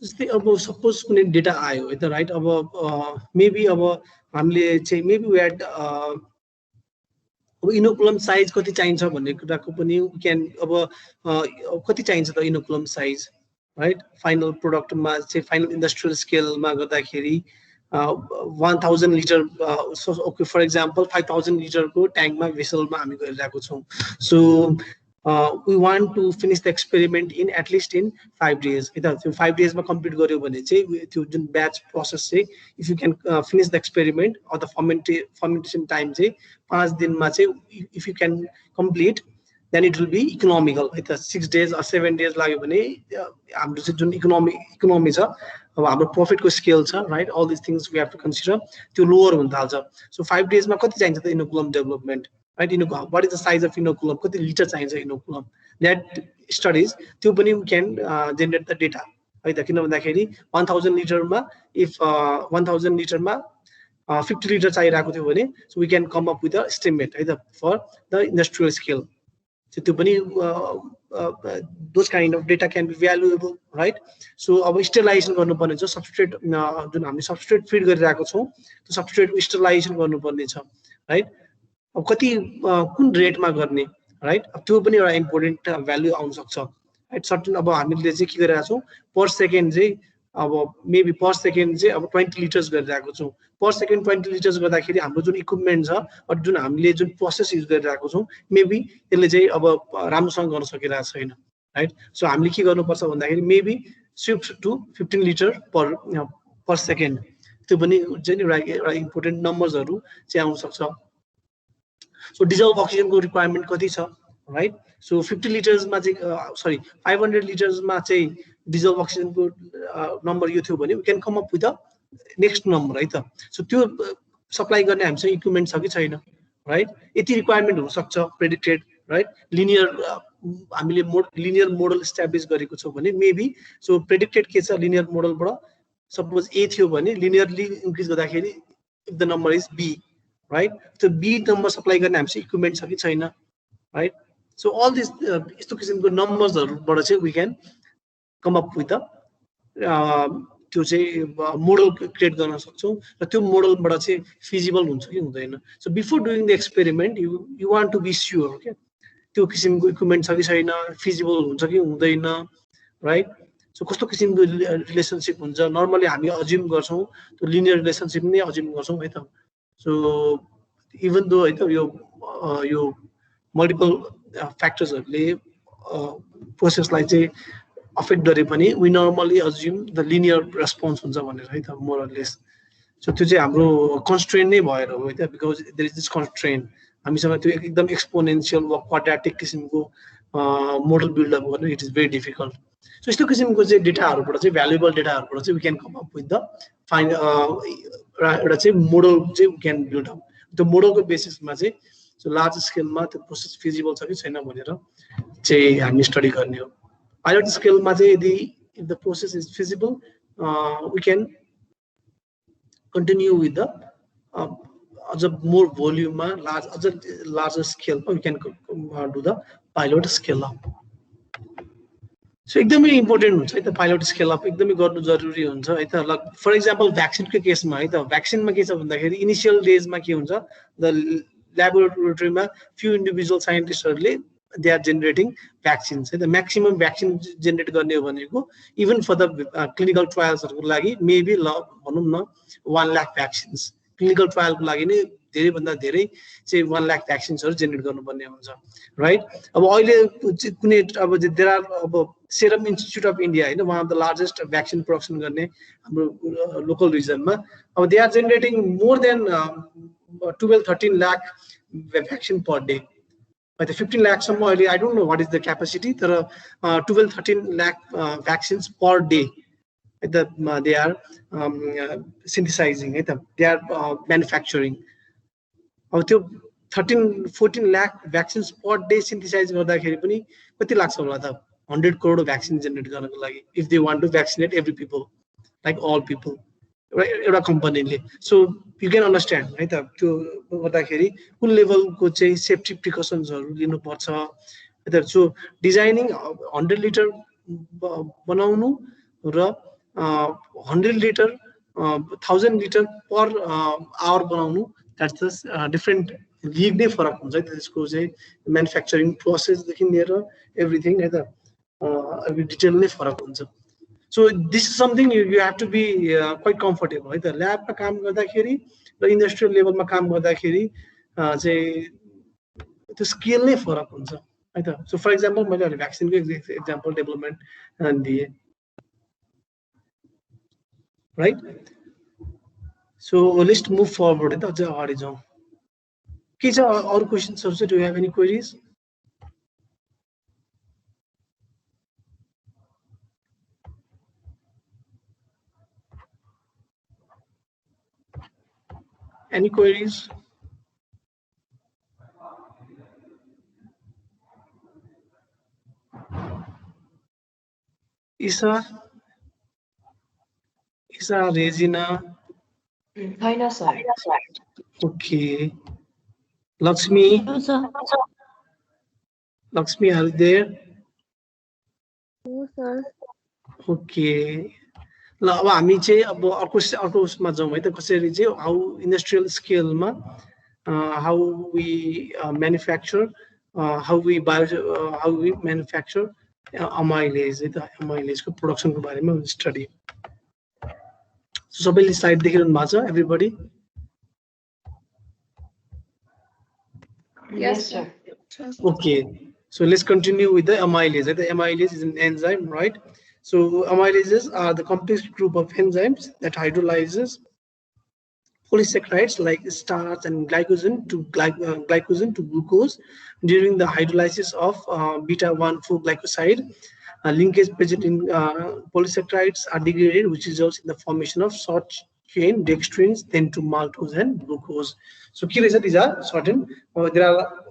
जस्तै अब सपोज कुनै डेटा आयो है त राइट अब मेबी अब हामीले चाहिँ मेबी वी ह्याड अब इनोकुलम साइज कति चाहिन्छ भन्ने कुराको पनि क्यान अब कति चाहिन्छ त इनोकुलम साइज राइट फाइनल प्रोडक्टमा चाहिँ फाइनल इन्डस्ट्रियल स्केलमा गर्दाखेरि 1000 लिटर ओके फर एक्जाम्पल 5000 लिटरको ट्याङ्कमा भेसलमा हामी गरिरहेको छौँ सो we want to finish the experiment in at least in 5 days. So 5 days ma complete garyo bhane chai त्यो जुन batch process chai if you can finish the experiment or the fermentation time chai 5 दिन मा chai if you can complete then it will be economical. 6 days or 7 days लाग्यो भने हाम्रो चाहिँ जुन economy छ अब हाम्रो प्रॉफिट को स्केल छ right all these things we have to consider त्यो लोअर हुन थाल्छ सो 5 days मा कति चाहिन्छ त inoculum development right inoculum what is the size of inoculum कति लिटर चाहिन्छ inoculum that studies त्यो पनि we can generate the data है त किन भन्दाखेरि 1000 लिटरमा if 1000 लिटरमा 50 लिटर चाहिरहेको थियो भने so we can come up with a estimate है त for the industrial scale so त्यो पनि those kind of data can be valuable right so अब स्टेरिलाइजेसन गर्नुपर्ने छ सबस्ट्रेट जुन हामीले सबस्ट्रेट फिड गरिरहेको छौं त्यो सबस्ट्रेटको स्टेरिलाइजेसन गर्नुपर्ने छ राइट अब कति कुन रेटमा गर्ने राइट अब त्यो पनि एउटा इम्पोर्टेन्ट भ्यालु आउन सक्छ राइट सर्टेन अब हामीले चाहिँ के गरिरहेको छौं पर सेकेन्ड चाहिँ अब मेबी पर सेकेन्ड चाहिँ अब 20 लिटर्स गरिरहेको छौं पर सेकेन्ड 20 लिटर्स गर्दाखेरि हाम्रो जुन इक्विपमेन्ट छ अ जुन हामीले जुन प्रोसेस युज गरिरहेको छौं मेबी त्यसले चाहिँ अब राम्रोसँग गर्न सकिरहेको छैन राइट सो हामीले के गर्नुपर्छ भन्दाखेरि maybe shift to 15 litre per second त्यो पनि चाहिँ एउटा इम्पोर्टेन्ट नम्बर्सहरु चाहिँ आउन सक्छ So dissolved oxygen को requirement कति छ right so 50 liters मा चाहिँ sorry 500 liters मा चाहिँ dissolved oxygen को number यो थियो भने we can come up with the next number है त so त्यो सप्लाई गर्ने हामीसँग इक्विपमेन्ट छ कि छैन राइट यति रिक्वायरमेन्ट हुन सक्छ प्रेडिक्टेड राइट लिनियर हामीले लिनियर मोडल एस्टाब्लिश गरेको छौं भने मेबी सो प्रेडिक्टेड के छ लिनियर मोडलबाट सपोज ए थियो भने लिनियरली इन्क्रिज गर्दाखेरि if the number is B right so b number supply गर्ने हामीसँग इक्विपमेन्ट छ कि छैन right so all this यस्तो किसिमको नम्बर्सहरुबाट चाहिँ we can come up with the त्यो चाहिँ मोडल क्रिएट गर्न सक्छौं र त्यो मोडलबाट चाहिँ फिजिबल हुन्छ कि हुँदैन so before doing the experiment you want to be sure okay त्यो किसिमको इक्विपमेन्ट छ कि छैन फिजिबल हुन्छ कि हुँदैन right so कस्तो किसिमको रिलेशनशिप हुन्छ नर्मली हामी अज्युम गर्छौं त्यो लिनियर रिलेशनशिप नै अज्युम गर्छौं है त So even though यो multiple factors process like चाहिँ affect गरे पनि we normally assume the linear response हुन्छ भनेर है त more or less so त्यो चाहिँ हाम्रो constraint नै भएर हो है त because there is this constraint हामीसँग त्यो एकदम exponential वा quadratic किसिमको मोडल बिल्ड अप गर्न it is very difficult so यस्तो किसिमको चाहिँ डेटाहरुबाट चाहिँ भ्यालुएबल डेटाहरुबाट चाहिँ we can come up with the एउटा चाहिँ मोडल चाहिँ we can build up त्यो मोडलको बेसिसमा चाहिँ सो लार्ज स्केलमा त्यो प्रोसेस फिजिबल छ कि छैन भनेर चाहिँ हामी स्टडी गर्ने हो पाइलट स्केलमा चाहिँ यदि if the process is feasible we can continue with the as a more volume larger scale we can do the pilot scale up so एकदमै इम्पोर्टेन्ट हुन्छ है त पाइलट स्केल अप एकदमै गर्नु जरुरी हुन्छ है त फर एक्जाम्पल भ्याक्सिनको केसमा है त भ्याक्सिनमा के छ भन्दाखेरि इनिशियल डेजमा के हुन्छ द ल्याबोरेटरीमा फ्यु इन्डिभिजुअल साइन्टिस्टहरुले दे आर जेनेरेटिङ भ्याक्सिन्स है त म्याक्सिमम भ्याक्सिन जेनेरेट गर्ने हो भनेको इभन फर द क्लिनिकल ट्रायल्सहरुको लागि मेबी भनौं न 1 लाख भ्याक्सिन्स क्लिनिकल ट्रायलको लागि नै धेरै भन्दा धेरै चाहिँ 1 लाख भ्याक्सिन्सहरु जेनेरेट गर्नुपर्ने हुन्छ राइट अब अहिले कुनै अब देयर आर अब सेरम इन्स्टिट्युट अफ इन्डिया हैन one of the largest vaccine production गर्ने हाम्रो लोकल रिजनमा अब they are generating more than 12-13 lakh vaccine per day By the 15 lakhs, I don't know what is the capacity. There are 12-13 lakh vaccines per day. They are synthesizing. They are manufacturing. 13-14 lakh vaccines per day synthesize. 100 crore vaccines generate if they want to vaccinate every people, like all people. Right, company. So you can understand, right? To what level go safety precautions or so designing 100 liter banaunu ra 100 liter 1000 liter per hour बनाउनु, that's the different league नै फरक हुन्छ है त्यसको चाहिँ manufacturing प्रोसेसदेखि लिएर everything है त every डिटेल नै फरक हुन्छ. So this is something you have to be quite comfortable है त. ल्याबमा काम गर्दाखेरि र इन्डस्ट्रियल लेभलमा काम गर्दाखेरि चाहिँ त्यो स्केल नै फरक हुन्छ है त. सो फर एक्जाम्पल मैले अहिले भ्याक्सिनको एक्जाम्पल डेभलपमेन्ट दिएँ, right. So let's move forward है त, अझै अगाडि जाउँ. के छ अरू क्वेसन्सहरू चाहिँ? Do you have any queries? Any queries? Isa, Regina. Hi, no, sir. Okay. Lakshmi. No, sir. Lakshmi, are you there? No, sir. Okay. ल अब हामी चाहिँ अब अर्को उसमा जाउँ है त, कसरी चाहिँ हाउ इन्डस्ट्रियल स्केलमा how we manufacture how we manufacture amylase है त. अमाइलेजको प्रोडक्सनको बारेमा स्टडी. सबैले स्लाइड देखिरहनु भएको छ everybody? Yes, sir. Okay, so let's continue with the amylase. The amylase is an enzyme, right? So amylases are the complex group of enzymes that hydrolyzes polysaccharides like starch and glycogen to glucose. During the hydrolysis of beta-1,4-glycoside, linkage present in polysaccharides are degraded, which results in the formation of short chain dextrins, then to maltose and glucose. So these are certain there are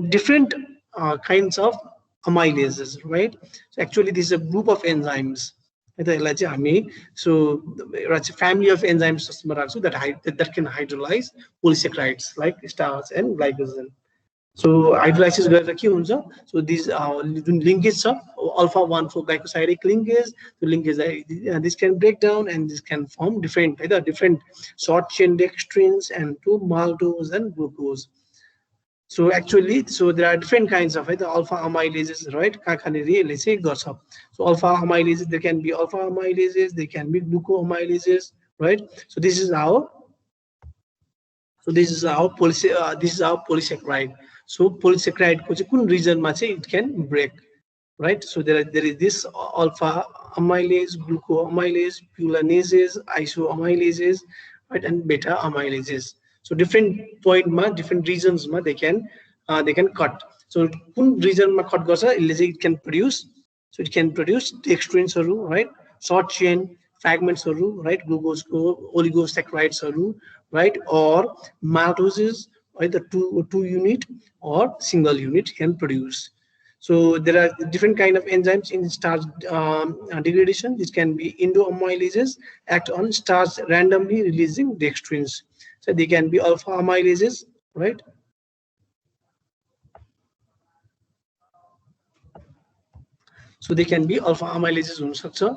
different kinds of amylases, right? So actually this is a group of enzymes. So it's a family of enzymes that can hydrolyze polysaccharides like starch and glycogen. So hydrolysis गरेर के हुन्छ? So these linkage of alpha-1,4-glycosidic linkage. The linkage this can break down and this can form different short chain dextrins and to maltose and glucose. So actually, so there are different kinds of alpha amylases, right? So alpha amylases, there can be alpha amylases, there can be glucoamylases, right? So this is our polysaccharide. So polysaccharide region it can break, right? So there is this alpha amylase, glucoamylase, pulanases, isoamylases, right, and beta amylases. So different point different regions they can cut. So kun region cut it can produce. So it can produce dextrins, right? Short chain fragments, right? Glucose oligosaccharides, right? Or maltoses, right? The two unit or single unit can produce. So there are different kind of enzymes in starch degradation. This can be endoamylases, act on starch randomly releasing dextrins. So they can be alpha amylases, right? So they can be alpha amylases on structure.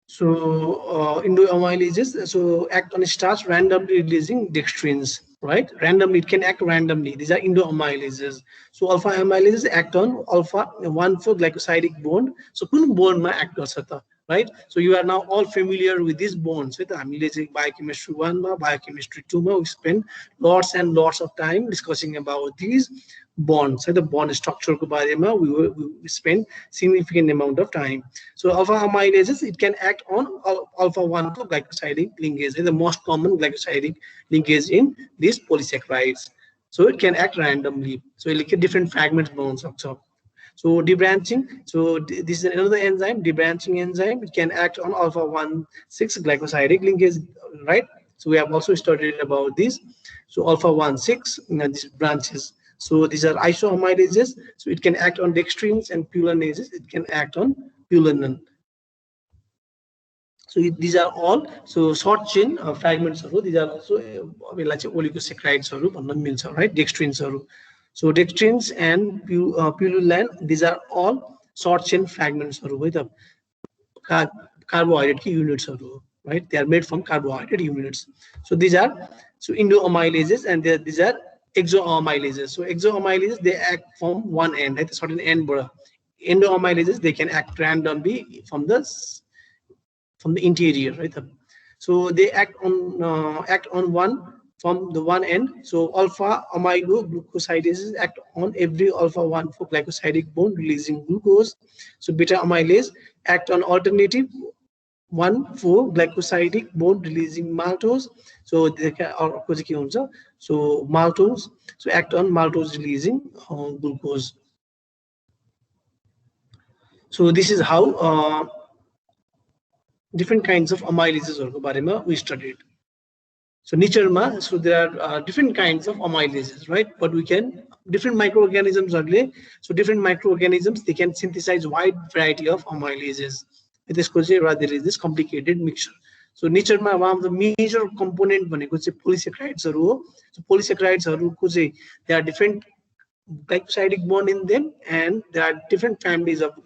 So endoamylases so act on starch randomly releasing dextrins, right? Randomly, it can act randomly. These are endoamylases. So alpha amylases act on alpha-1,4-glycosidic bond. So kun bond ma act garcha, right? So you are now all familiar with these bonds. Right? Amylase biochemistry 1 ma, biochemistry 2 ma, we spend lots and lots of time discussing about these bonds. So the bond structure ko barema we spend significant amount of time. So alpha amylases, it can act on alpha-1,4-glycosidic linkage, the most common glycosidic linkage in these polysaccharides. So it can act randomly. So it like different fragments bonds also. So debranching, so this is another enzyme, debranching enzyme. It can act on alpha-1,6-glycosidic linkage, right? So we have also studied about this. So alpha-1,6, these branches. So these are isoamylases. So it can act on dextrins and pulanases. It can act on pulanin. So these are all short chain fragments. These are also oligosaccharides, right? Dextrins. So dextrins and pullulan, these are all short chain fragments. Carbohydrate units, right? They are made from carbohydrate units. So these are endoamylases, and these are exoamylases. So exoamylases, they act from one end, at a certain end. Endoamylases, they can act randomly from the interior, right? So they act on one from the one end. So alpha amyloglucosidases act on every alpha 1 for glycosidic bond releasing glucose. So beta amylase act on alternative 1 for glycosidic bond releasing maltose. So they can, so maltose, so act on maltose releasing glucose. So this is how different kinds of amylases we studied. So nature ma, so there are different kinds of amylases, right? But we can different microorganisms are. So different microorganisms, they can synthesize wide variety of amylases. There is this complicated mixture. So nature ma, one of the major component polysaccharides. So polysaccharides there are different glycosidic bond in them, and there are different families of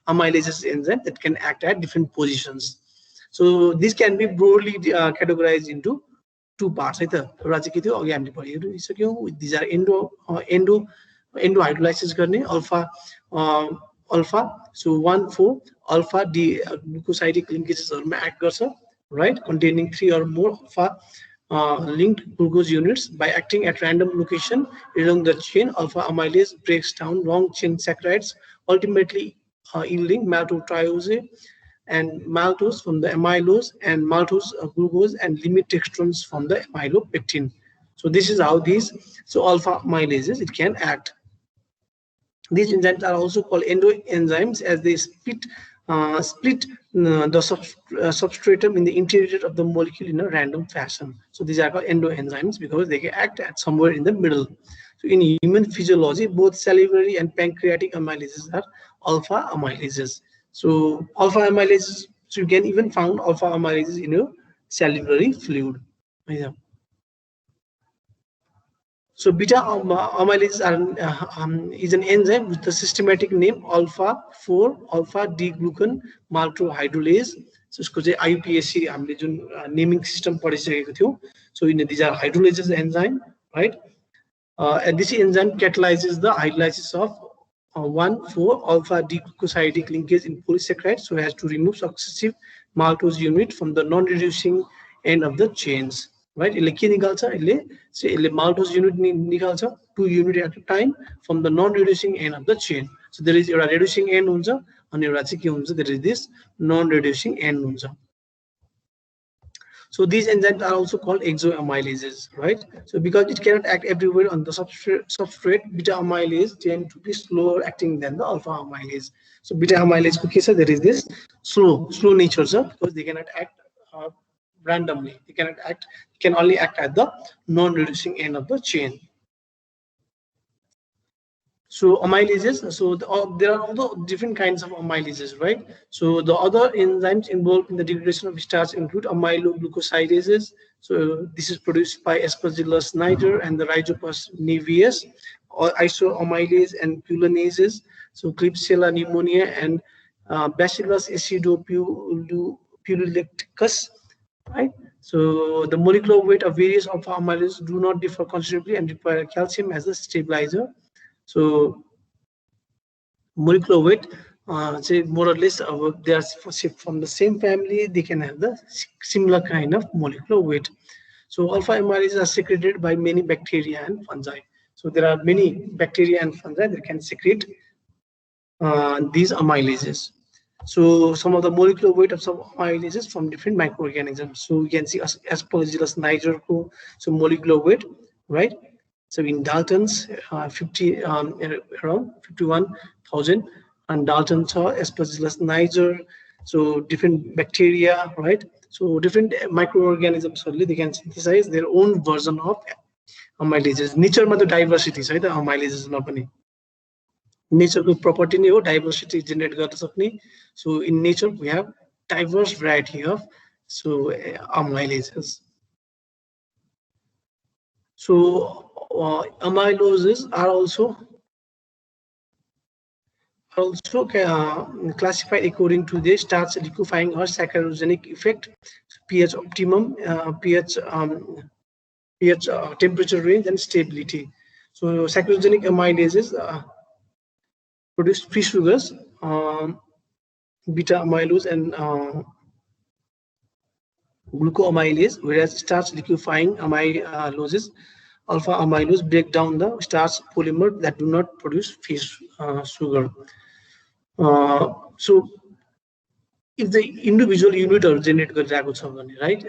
amylases enzyme that can act at different positions. So this can be broadly categorized into two parts. These are endo hydrolysis alpha alpha. So 1,4 alpha D glucosidic linkages act right, containing 3 or more alpha linked glucose units. By acting at random location along the chain, alpha amylase breaks down long chain saccharides, ultimately yielding maltotriose and maltose from the amylose, and maltose glucose and limit dextrins from the amylopectin. So this is how these alpha amylases it can act. These enzymes are also called endoenzymes, as they split the substratum in the interior of the molecule in a random fashion. So these are called endoenzymes because they can act at somewhere in the middle. So in human physiology, both salivary and pancreatic amylases are alpha amylases. So alpha amylases, so you can even found alpha amylases in your salivary fluid. Yeah. So beta amylase is an enzyme with the systematic name alpha 4 alpha D glucan maltohydrolase. So IUPAC naming system. So these are hydrolases enzyme, right? And this enzyme catalyzes the hydrolysis of 1,4 alpha D-glucosidic linkage in polysaccharides, so as to remove successive maltose unit from the non-reducing end of the chains, right? Maltose unit 2 unit at a time from the non-reducing end of the chain. So there is a reducing end and there is this non-reducing end. So these enzymes are also called exoamylases, right? So because it cannot act everywhere on the substrate, beta amylase tend to be slower acting than the alpha amylase. So beta amylase there is this slow nature, because they cannot act randomly. They can only act at the non-reducing end of the chain. So amylases, so there are also different kinds of amylases, right? So the other enzymes involved in the degradation of starch include amyloglucosidases. So this is produced by Aspergillus niger and the Rhizopus niveus, or isoamylase and pullunases. So Klebsiella pneumonia and Bacillus acidopullulacticus, right? So the molecular weight of various alpha amylases do not differ considerably and require calcium as a stabilizer. So molecular weight, say more or less, they are from the same family. They can have the similar kind of molecular weight. So alpha amylases are secreted by many bacteria and fungi. So there are many bacteria and fungi that can secrete these amylases. So some of the molecular weight of some amylases from different microorganisms. So you can see Aspergillus niger, so molecular weight, right? So in Daltons, around 51,000, and Daltons are Aspergillus niger. So different bacteria, right? So different microorganisms, they can synthesize their own version of amylases. Nature ma diversity, right? The amylases na pani. Nature ko property ne ho, diversity generate garna sakne. So in nature we have diverse variety of amylases. So amyloses are also classified according to the starch liquefying or saccharogenic effect, pH optimum, pH temperature range, and stability. So saccharogenic amylases produce free sugars, beta amylose and glucoamylase, whereas starch liquefying amyloses, alpha amylose, break down the starch polymer that do not produce free sugar. So if the individual unitहरु generate गरिरहेको छ भने, right,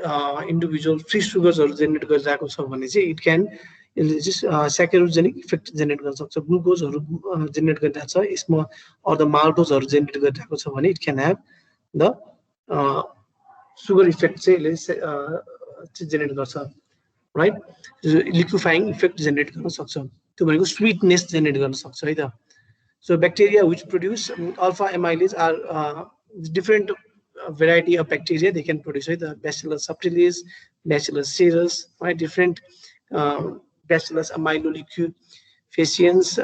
individual free sugars generate गरिरहेको छ भने चाहिँ it can saccharogenic effect generate गर्न सक्छ. ग्लुकोजहरु जेनेरेट गरिरहेको छ यसमा, or the maltose जेनेरेट गरिरहेको छ भने it can have the sugar effect चाहिँ जेनेरेट गर्छ, राइट. लिक्विफाइङ इफेक्ट जेनेरेट गर्न सक्छ. त्यो भनेको स्वीटनेस जेनेरेट गर्न सक्छ है त. So bacteria which produce alpha amylase are different variety of bacteria they can produce, right? The Bacillus subtilis, Bacillus cereus, right? Different Bacillus amyloliquefaciens,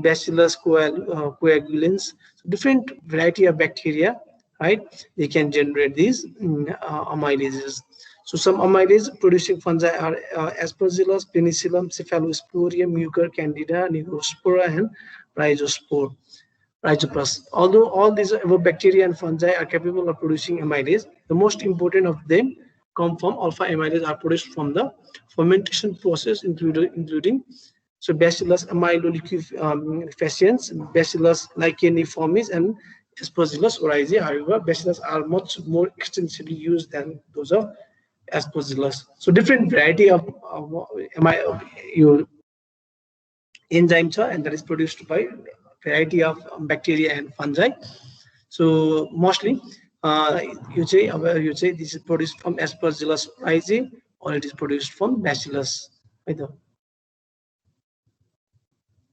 Bacillus coagulans. So different variety of bacteria, right? They can generate these amylases. So some amylase producing fungi are Aspergillus, Penicillium, Cephalosporium, Mucor, Candida, Nigrospora, and Rhizopus. Although all these bacteria and fungi are capable of producing amylase, the most important of them come from alpha amylase are produced from the fermentation process, including so Bacillus amyloliquefaciens, Bacillus licheniformis, and Aspergillus oryzae. However, Bacillus are much more extensively used than those of Aspergillus. So different variety of your enzyme and that is produced by variety of bacteria and fungi. So mostly you say this is produced from Aspergillus oryzae or it is produced from Bacillus.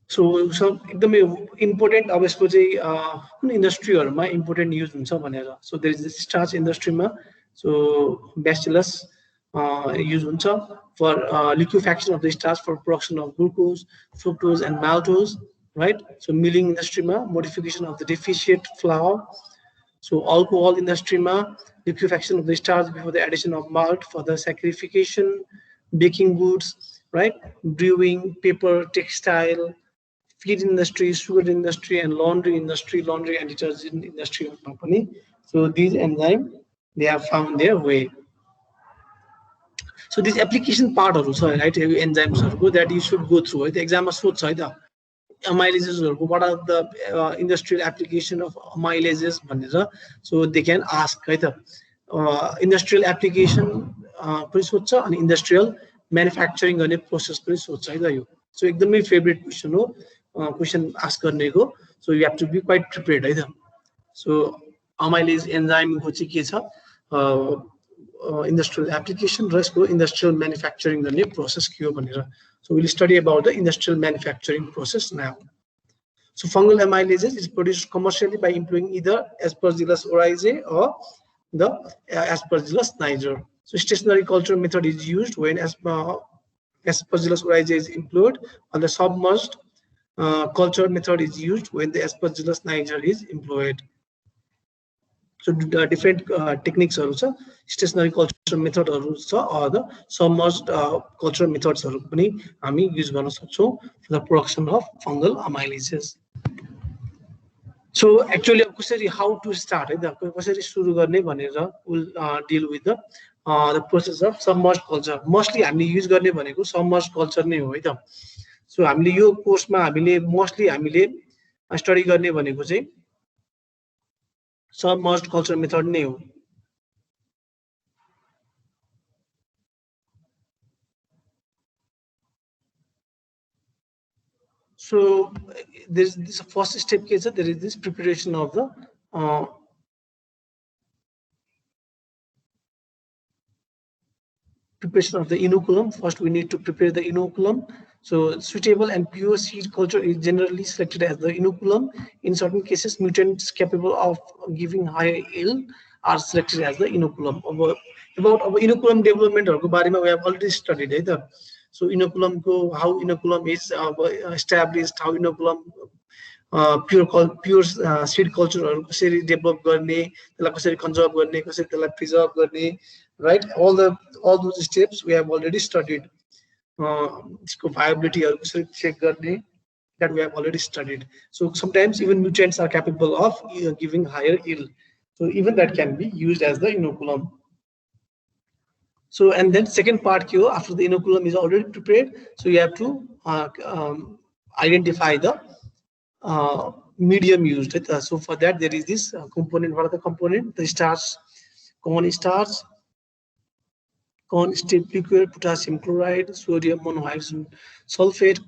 So एकदमै important अब यसको चाहिँ कुन इन्डस्ट्रीहरुमा important use हुन्छ भनेर. So there is this starch industry-मा so Bacillus use हुन्छ for liquefaction of the starch for production of glucose, fructose, and maltose, right? So milling industry-मा modification of the deficient flour. So alcohol industry-मा liquefaction of the starch before the addition of malt for the saccharification, baking goods, right? Brewing, paper, textile, feed industry, sugar industry, and laundry industry, laundry and detergent industry of company. So these enzymes, they have found their way. So this application part also, right? Enzymes that you should go through. The exam is amylases. What are the industrial application of amylases? So they can ask, right? Industrial application, and industrial manufacturing process. So my favorite question, question ask karneko. So you have to be quite prepared either. So amylase enzyme industrial application, rest industrial manufacturing process. So we'll study about the industrial manufacturing process now. So fungal amylases is produced commercially by employing either Aspergillus oryzae or the Aspergillus niger. So stationary culture method is used when Aspergillus oryzae is employed, or the submerged culture method is used when the Aspergillus niger is employed. So different techniques are also stationary culture method or the submerged culture methods are use for the production of fungal amylases. So actually, how to start? We'll deal with the process of submerged culture. Mostly, I use submerged culture. So, I course mostly study submerged culture method. So there's this first step case. There is this preparation of the inoculum. First, we need to prepare the inoculum. So suitable and pure seed culture is generally selected as the inoculum. In certain cases, mutants capable of giving higher yield are selected as the inoculum. About inoculum development we have already studied it. So inoculum how inoculum is established, how inoculum pure seed culture कसरी develop गर्ने, त्यसलाई कसरी conserve गर्ने, कसरी त्यसलाई preserve गर्ने, right? All those steps we have already studied. यसको viability कसरी check गर्ने, that we have already studied. So sometimes even nutrients are capable of giving higher yield. So even that can be used as the inoculum. So and then second part here, after the inoculum is already prepared, so you have to identify the medium used. So for that there is this component. What are the component? The starch, corn starch, corn strip liquid, potassium chloride, sodium monohydrogen sulfate,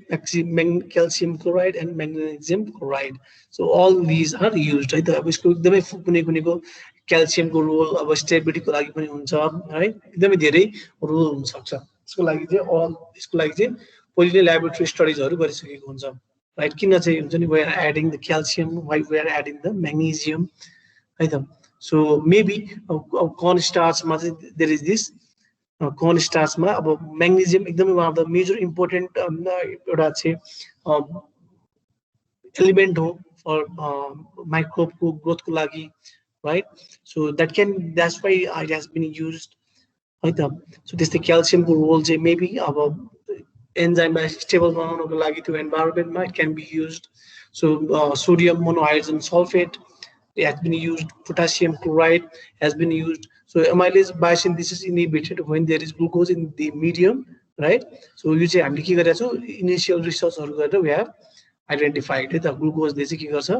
calcium chloride, and magnesium chloride. So all these are used, right? यसको एकदमै कुनै कुनैको क्याल्सियमको role अब स्टेबिलिटीको लागि पनि हुन्छ, है? एकदमै धेरै रोल हुन सक्छ। यसको लागि चाहिँ यसको लागि चाहिँ पहिले ल्याबोरेटरी स्टडिजहरु गरिसकेको हुन्छ, right? किन चाहिँ हुन्छ नि, we are adding the calcium, why we are adding the magnesium, है त? So maybe corn starch मा चाहिँ there is this corn starch मा अब magnesium एकदमै one of the major important एउटा चाहिँ element हो for microbe को growth को लागि, right? So that's why it has been used, है त? So त्यस्तै calcium को role चाहिँ maybe अब enzyme stable बनाउनको लागि त्यो environment मा it can be used. So sodium monohydrogen sulfate, it has been used. Potassium chloride has been used. So amylase biosynthesis inhibited when there is glucose in the medium, right? So you say हामीले के गरेका छौं, initial researchहरु गरेर we have identified the glucose ले चाहिँ के गर्छ,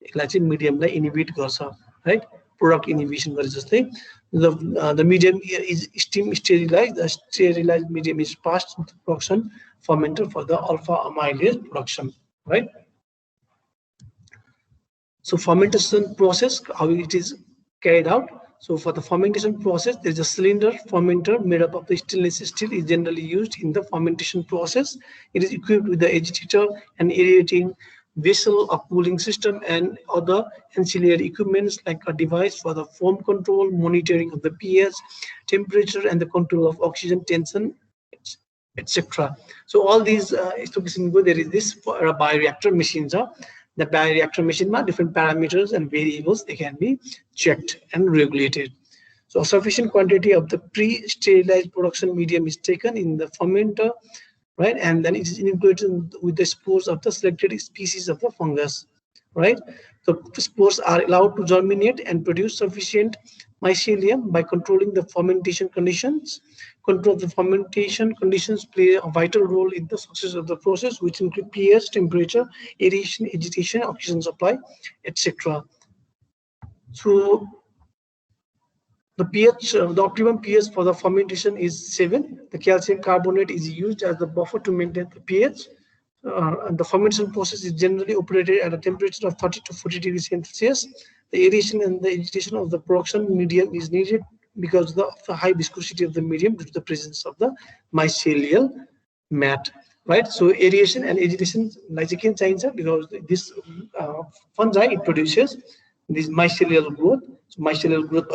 यसलाई चाहिँ medium लाई inhibit गर्छ, right? Product inhibition गरे जस्तै the medium is steam sterilized. The sterilized medium is passed to the production fermenter for the alpha amylase production, right? So fermentation process, how it is carried out. So for the fermentation process, there is a cylinder fermenter made up of the stainless steel is generally used in the fermentation process. It is equipped with the agitator and aerating vessel, a cooling system, and other ancillary equipments like a device for the foam control, monitoring of the pH, temperature, and the control of oxygen tension, etc. So all these there is this for a bioreactor machines. The bioreactor machine different parameters and variables they can be checked and regulated. So a sufficient quantity of the pre-sterilized production medium is taken in the fermenter, right? And then it is inoculated with the spores of the selected species of the fungus, right? The spores are allowed to germinate and produce sufficient mycelium by controlling the fermentation conditions. Control of the fermentation conditions play a vital role in the success of the process, which include pH, temperature, aeration, agitation, oxygen supply, etc. So the pH, the optimum pH for the fermentation is 7. The calcium carbonate is used as the buffer to maintain the pH. And the fermentation process is generally operated at a temperature of 30 to 40 degrees Celsius. The aeration and the agitation of the production medium is needed because of the high viscosity of the medium due to the presence of the mycelial mat, right? So aeration and agitation again change because this fungi it produces this mycelial growth. So mycelial growth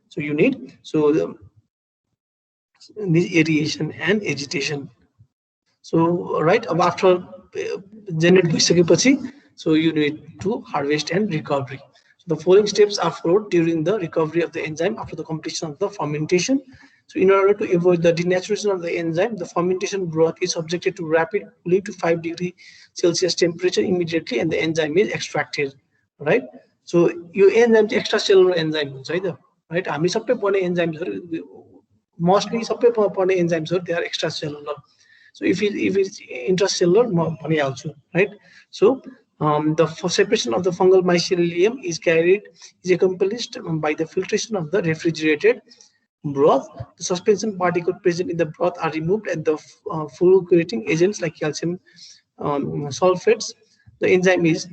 so you need this aeration and agitation. So right after generate so you need to harvest and recovery. So the following steps are followed during the recovery of the enzyme after the completion of the fermentation. So in order to avoid the denaturation of the enzyme, the fermentation broth is subjected to rapid cooling to 5 degrees Celsius temperature immediately, and the enzyme is extracted, right? So your enzyme extracellular enzyme, right? हामी सबै पढ्ने enzymes mostly सबै पढ्ने enzymes they are extracellular. So if it's intracellular, right? So the separation of the fungal mycelium is accomplished by the filtration of the refrigerated broth. The suspension particles present in the broth are removed, and the fluorating agents like calcium sulfates. The enzyme is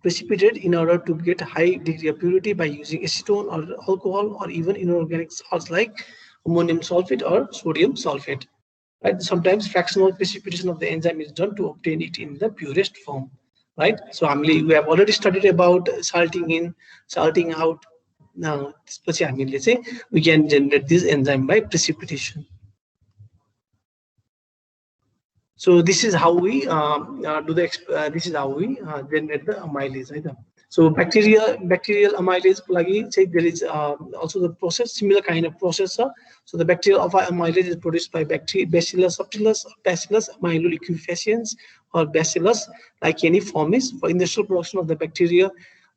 precipitated in order to get high degree of purity by using acetone or alcohol or even inorganic salts like ammonium sulfate or sodium sulfate. Right? Sometimes fractional precipitation of the enzyme is done to obtain it in the purest form. right? So we have already studied about salting in, salting out. Now, we can generate this enzyme by precipitation. So this is how we this is how we generate the amylase, right? So bacterial amylase there is also the process, similar kind of process. So the bacterial alpha amylase is produced by Bacillus subtilis, Bacillus amyloliquefaciens, or Bacillus licheniformis. For industrial production of the bacteria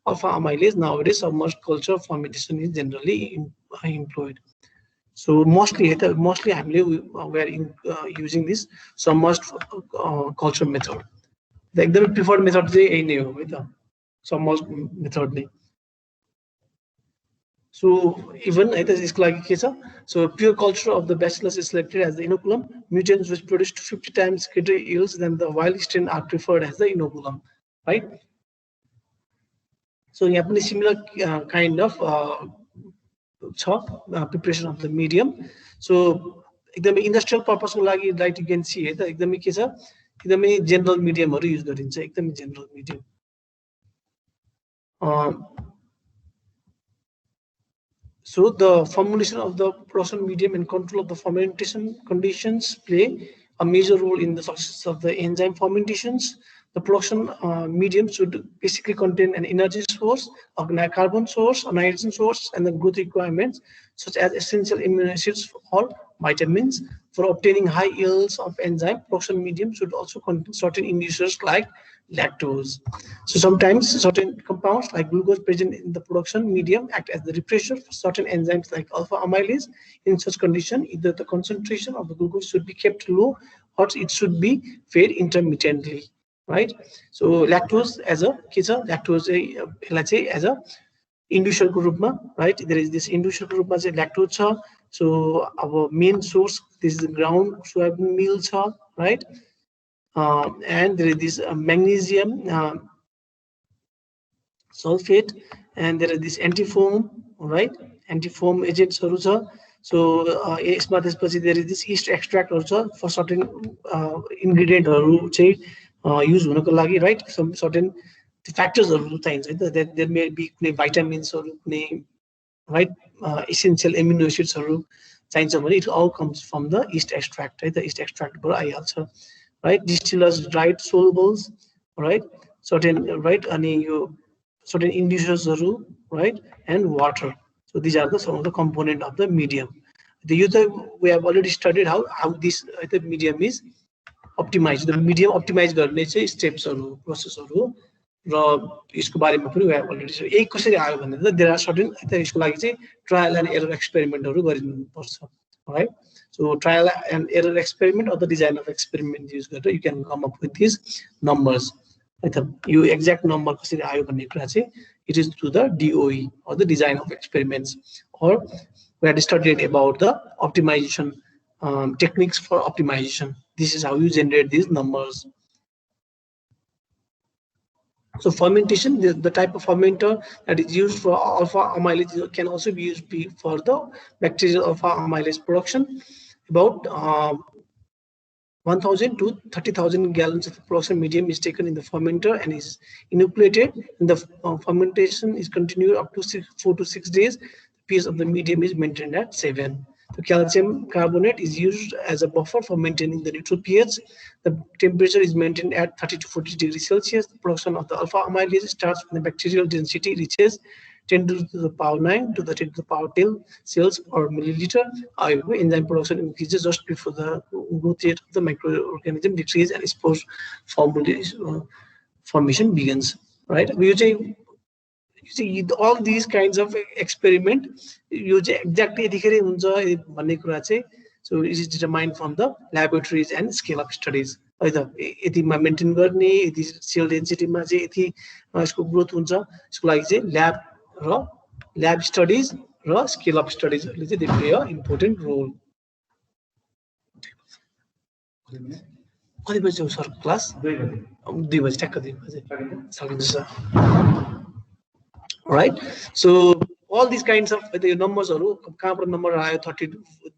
alpha amylase, nowadays submerged culture fermentation is generally employed. So mostly we are using this submerged culture method. The preferred method is submerged method. So even it is like so pure culture of the bacillus is selected as the inoculum. Mutants which produce 50 times greater yields than the wild strain are preferred as the inoculum, right? So you have a similar kind of preparation of the medium. So industrial purpose like you can see general medium or use general medium. So the formulation of the production medium and control of the fermentation conditions play a major role in the success of the enzyme fermentations. The production medium should basically contain an energy source, a carbon source, a nitrogen source, and the growth requirements such as essential amino acids or vitamins. For obtaining high yields of enzyme, production medium should also contain certain inducers like lactose. So sometimes certain compounds like glucose present in the production medium act as the repressor for certain enzymes like alpha amylase. In such condition, either the concentration of the glucose should be kept low or it should be fed intermittently, right? So lactose as a let's say as a inducer group, right? There is this inducer group as a lactose. So our main source, this is the ground soybean meal, right? And there is this magnesium sulfate, and there is this antifoam, right? Antifoam agents also. So there is this yeast extract also for certain ingredient use right? Some certain factors that there may be vitamins or right essential amino acids or it all comes from the yeast extract, right? The yeast extract also, right? Distillers dried solubles, right? Certain right certain inducers, right? And water. So these are some of the component of the medium. We have already studied how this the medium is optimized. The medium optimized steps process र यसको बारेमा पनि we have already studied. यही कसरी आयो भन्दा there are certain यसको लागि चाहिँ trial and error experimentहरू गरिनुपर्छ, right? So trial and error experiment or the design of experiment use गरेर you can come up with these numbers. Yo exact number कसरी आयो भन्ने कुरा चाहिँ it is through the DOE or the design of experiments, or we had studied about the optimization techniques for optimization. This is how you generate these numbers. So fermentation, the type of fermenter that is used for alpha amylase can also be used for the bacterial alpha amylase production. About 1,000 to 30,000 gallons of production medium is taken in the fermenter and is inoculated. And the fermentation is continued up to 4 to 6 days. The pH of the medium is maintained at 7. The calcium carbonate is used as a buffer for maintaining the neutral pH. The temperature is maintained at 30 to 40 degrees Celsius. The production of the alpha amylase starts when the bacterial density reaches 10 to the power 9 to the 10 to the power 10 cells per milliliter. However, enzyme production increases just before the growth rate of the microorganism decreases and spore formation begins. Right? You see all these kinds of experiment exactly so it is determined from the laboratories and scale up studies. Either maintain cell density growth lab studies scale up studies they play an important role. कति बजे हो sir class 2 बजे ठ्याक्क 2 बजे सकिन्छ sir. Right, so all these kinds of the numbers are number 30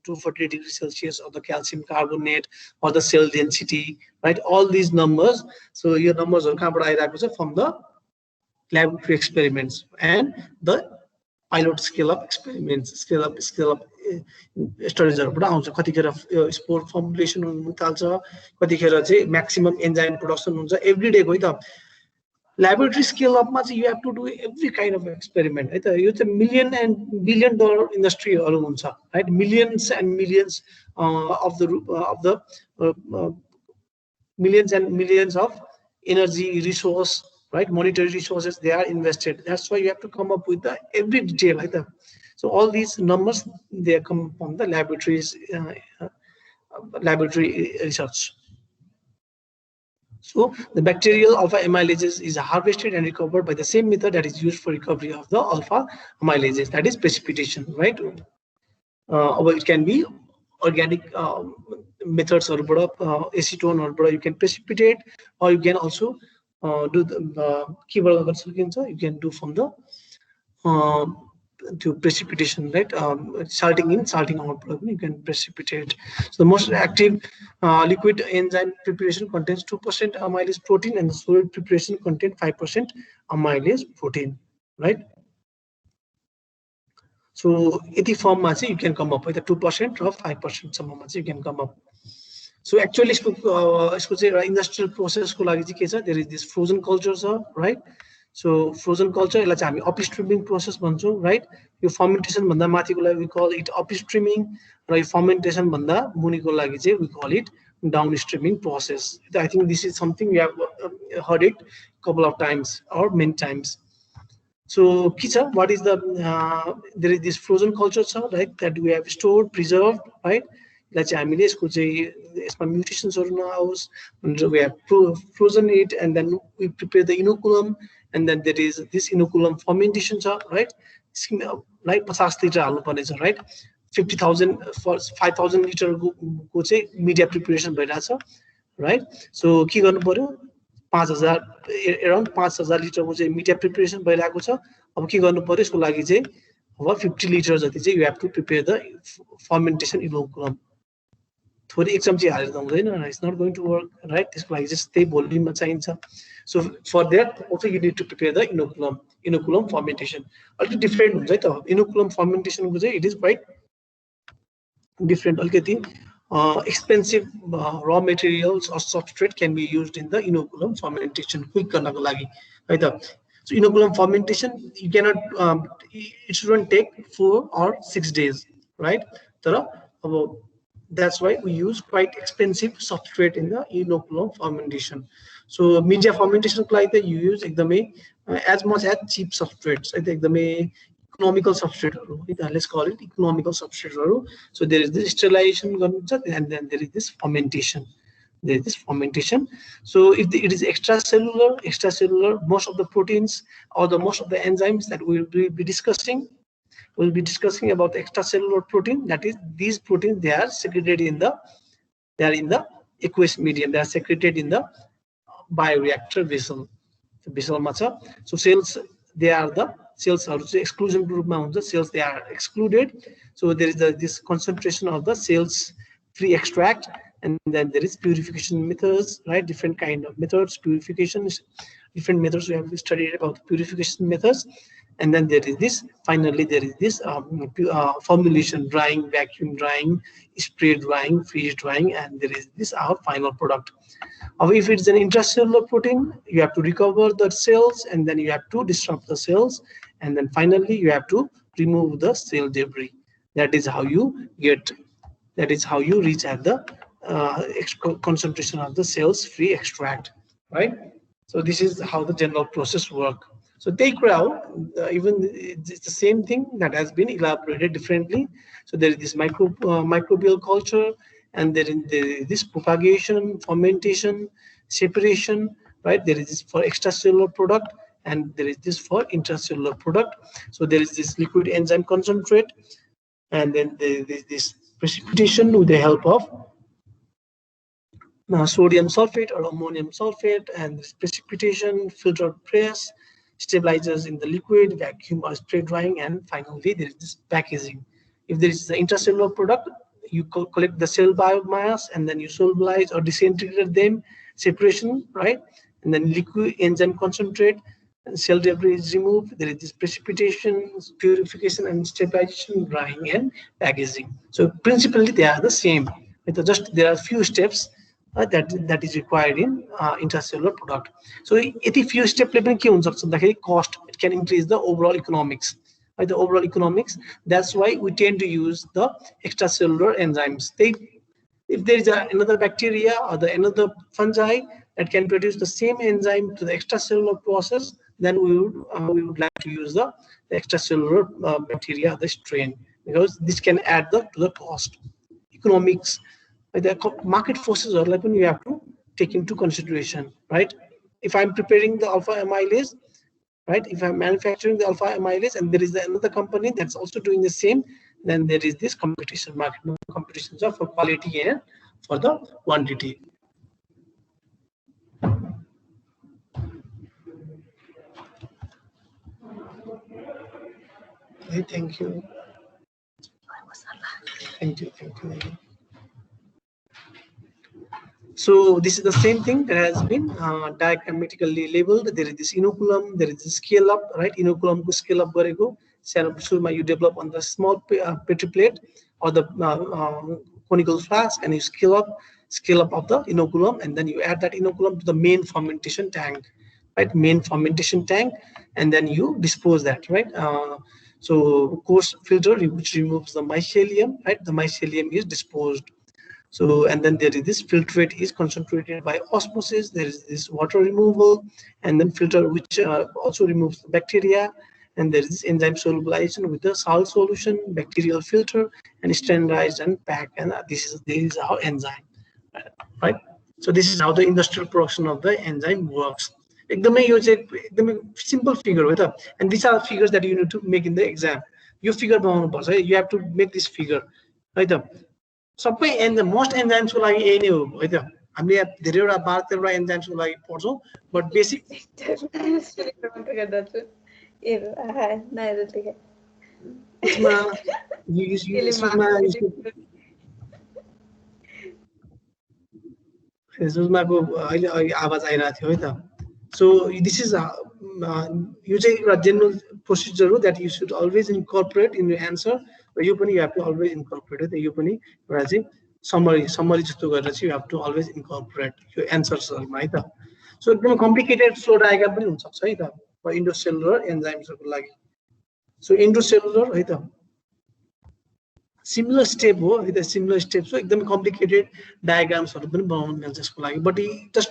to 40 degrees Celsius of the calcium carbonate or the cell density, right? All these numbers. So your numbers are from the laboratory experiments and the pilot scale up experiments, scale up studies spore formulation maximum enzyme production every day laboratory scale up you have to do every kind of experiment, right? It's a million and $1 billion industry right? Millions and millions of the millions and millions of energy resource, right? Monetary resources they are invested. That's why you have to come up with the every detail like that. So all these numbers they come from the laboratories laboratory research. So the bacterial alpha amylases is harvested and recovered by the same method that is used for recovery of the alpha amylases, that is precipitation, right? Or it can be organic methods or acetone or you can precipitate, or you can also do the you can do from the to precipitation, right? Salting in, salting out, you can precipitate. So the most active liquid enzyme preparation contains 2% amylase protein, and the solid preparation contains 5% amylase protein, right? So any form you can come up with a 2% or 5% some you can come up. So actually industrial process there is this frozen culture, right? So frozen culture upstreaming process right? Your fermentation we call it upstreaming, right? Fermentation we call it downstreaming process. I think this is something we have heard it a couple of times or many times. So Kicha, what is the there is this frozen culture, right? That we have stored, preserved, right? Like amylase mutations or we have frozen it, and then we prepare the inoculum, and then there is this inoculum fermentation, right? Like 50 liter right? 50,000 for 5,000 liter media preparation by right? So ke garnu paryo 5,000 around 5,000 litre media preparation भइरहेको छ. अब के गर्नु पर्यो यसको लागि चाहिँ अब 50 लिटर जति चाहिँ you have to prepare the fermentation inoculum. थोरै एक चम्ची हालेर त हुँदैन, it's not going to work, right? त्यसको लागि चाहिँ त्यही भोल्युममा चाहिन्छ. So for that also you need to prepare the inoculum fermentation. अलिकति डिफरेन्ट हुन्छ है त inoculum fermentation को चाहिँ it is quite different. अलिकति expensive raw materials or substrate can be used in the inoculum fermentation quick garnako lagi right? So inoculum fermentation you cannot it shouldn't take 4 or 6 days, right? That's why we use quite expensive substrate in the inoculum fermentation. So media fermentation like that you use as much as cheap substrates, economical substrate, let's call it economical substrate. So there is this sterilization and then there is this fermentation. So if it is extracellular, most of the proteins or most of the enzymes that we will be discussing, we'll be discussing about the extracellular protein. That is, these proteins they are secreted in the aqueous medium. They are secreted in the bioreactor vessel. So cells, they are the cells are exclusion group. Cells they are excluded. So there is this concentration of the cells free extract, and then there is purification methods, right? Different kind of methods, purification, different methods we have studied about purification methods. And then there is this, finally there is this formulation, drying, vacuum drying, spray drying, freeze drying, and there is this our final product. If it's an intracellular protein, you have to recover the cells, and then you have to disrupt the cells, and then finally you have to remove the cell debris. That is how you get, that is how you reach at the concentration of the cells free extract, right? So this is how the general process work. So take crowd, even it's the same thing that has been elaborated differently. So there is this microbial culture, and there is this propagation, fermentation, separation, right? There is this for extracellular product, and there is this for intracellular product. So there is this liquid enzyme concentrate, and then there is this precipitation with the help of sodium sulfate or ammonium sulfate, and this precipitation, filter press, stabilizers in the liquid, vacuum or spray drying, and finally there is this packaging. If there is an intracellular product, you collect the cell biomass and then you solubilize or disintegrate them, separation, right? And then liquid enzyme concentrate, and cell debris is removed. There is this precipitation, purification, and stabilization, drying, and packaging. So principally they are the same. Just there are few steps that is required in intracellular product. So Yati few step ले पनि के हुन्छ भन्दाखेरि cost, it can increase the overall economics. The overall economics, that's why we tend to use the extracellular enzymes. If there is another bacteria or another fungi that can produce the same enzyme to the extracellular process, then we would like to use the extracellular bacteria, the strain, because this can add to the cost. Economics, the market forces are like you have to take into consideration, right? If I'm preparing the alpha amylase, right? If I'm manufacturing the alpha amylase and there is another company that's also doing the same, then there is this competition, market competitions for quality and for the quantity. Okay, thank you. Thank you. So this is the same thing that has been diagrammatically labeled. There is this inoculum, there is this scale up, right? Inoculum to scale up gareko. You develop on the small petri plate or the conical flask, and you scale up of the inoculum, and then you add that inoculum to the main fermentation tank, right? Main fermentation tank, and then you dispose that, right? So coarse filter which removes the mycelium, right? The mycelium is disposed. So, and then there is this filtrate is concentrated by osmosis. There is this water removal, and then filter which also removes the bacteria. And there is this enzyme solubilization with the salt solution, bacterial filter, and standardized and packed. And this is how enzyme, right? So this is how the industrial production of the enzyme works. Simple figure with and these are figures that you need to make in the exam. You figure you have to make this figure, right? सबै most एन्जाइम्सको लागि यही नै हो है त हामीले धेरैवटा 12-13वटा एन्जाइम्सको लागि पढ्छौँ बट बेसिक सुषमाको अहिले आवाज आइरहेको थियो है त सो दिस इज यो चाहिँ एउटा जेनरल प्रोसिजर हो that you should always incorporate in your answer र यो पनि you have to always incorporate है त यो पनि एउटा चाहिँ समरी जस्तो गरेर चाहिँ you have to always incorporate यो एन्सर्सहरुमा है त सो एकदम कम्प्लिकेटेड फ्लो डायग्राम पनि हुन सक्छ है त फर इन्डोसेलुलर एन्जाइम्सहरुको लागि सो इन्डोसेलुलर है त सिमिलर स्टेप हो है त सिमिलर स्टेप्स हो एकदम कम्प्लिकेटेड डायग्राम्सहरु पनि बनाउनु मिल्छ यसको लागि बट जस्ट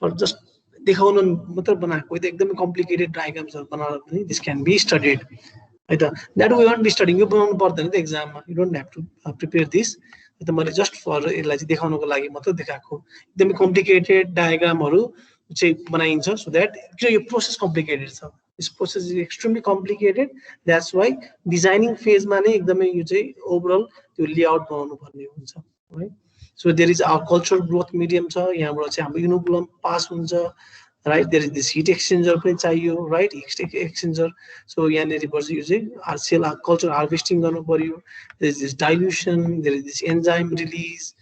फर जस्ट देखाउन मात्र बनाएको त एकदमै कम्प्लिकेटेड डायग्राम्सहरु बनाएर पनि दिस क्यान बी स्टडीड है त that we won't be studying यो बनाउनु पर्दैन त एक्जाममा you don't have to prepare this है त मैले जस्ट फर यसलाई चाहिँ देखाउनको लागि मात्र देखाएको एकदमै कम्प्लिकेटेड डायग्रामहरु चाहिँ बनाइन्छ so that yo process complicated छ This process is extremely complicated. That's why designing phase ma nai ekdamai yo chai overall त्यो layout बनाउनु पर्ने हुन्छ right so there is our cultural growth medium cha yahaबाट चाहिँ हाम्रो inoculum pass हुन्छ right there is this heat exchanger पनि चाहियो right heat exchanger so yahaneri पर्छ यो चाहिँ our cell culture harvesting गर्नु पर्यो there is this dilution there is this enzyme release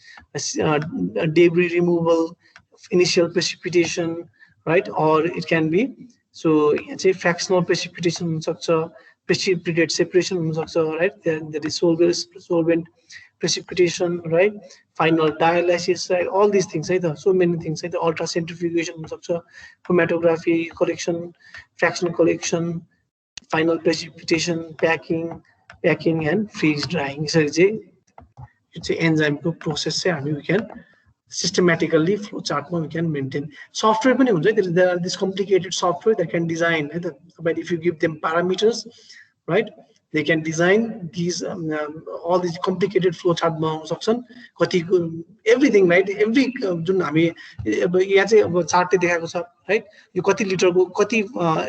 debris removal initial precipitation right or it can be so it's a fractional precipitation precipitate separation right there is solvent precipitation right final dialysis right all these things right so many things right the ultracentrifugation chromatography collection fractional collection final precipitation packing and freeze drying so it's a enzyme process we can systematically flow chart we can maintain software there are this complicated software that can design but if you give them parameters right they can design these all these complicated flow chart everything right every जुन हामी यहाँ चाहिँ अब chart देखाएको छ right यो कति लिटरको कति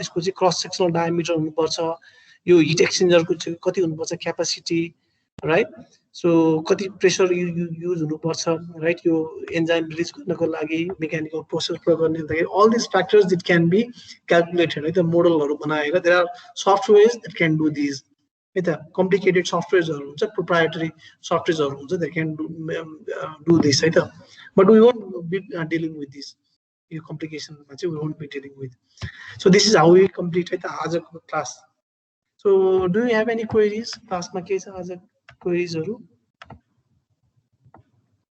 यसको चाहिँ क्रस सेक्सनल डायमिटर हुनुपर्छ यो हिट एक्सचेन्जरको चाहिँ कति हुनुपर्छ क्यापासिटी right सो कति प्रेसर युज हुनुपर्छ राइट यो एन्जाइम रिलिज गर्नको लागि मेकानिकल प्रोसेस प्रयोग गर्ने हुँदाखेरि all this factors it can be calculated है त मोडलहरू बनाएर there are softwares that can do this है त कम्प्लिकेटेड सफ्टवेयर्सहरू हुन्छ प्रोप्राइटरी सफ्टवेयर्सहरू हुन्छ द्याट क्यान डु दिस है त but we won't be dealing with this यो कम्प्लिकेसनमा चाहिँ we won't be dealing with so this is how we complete है त आजको class so do you have any queries क्लासमा के छ आज क्वेरिजहरू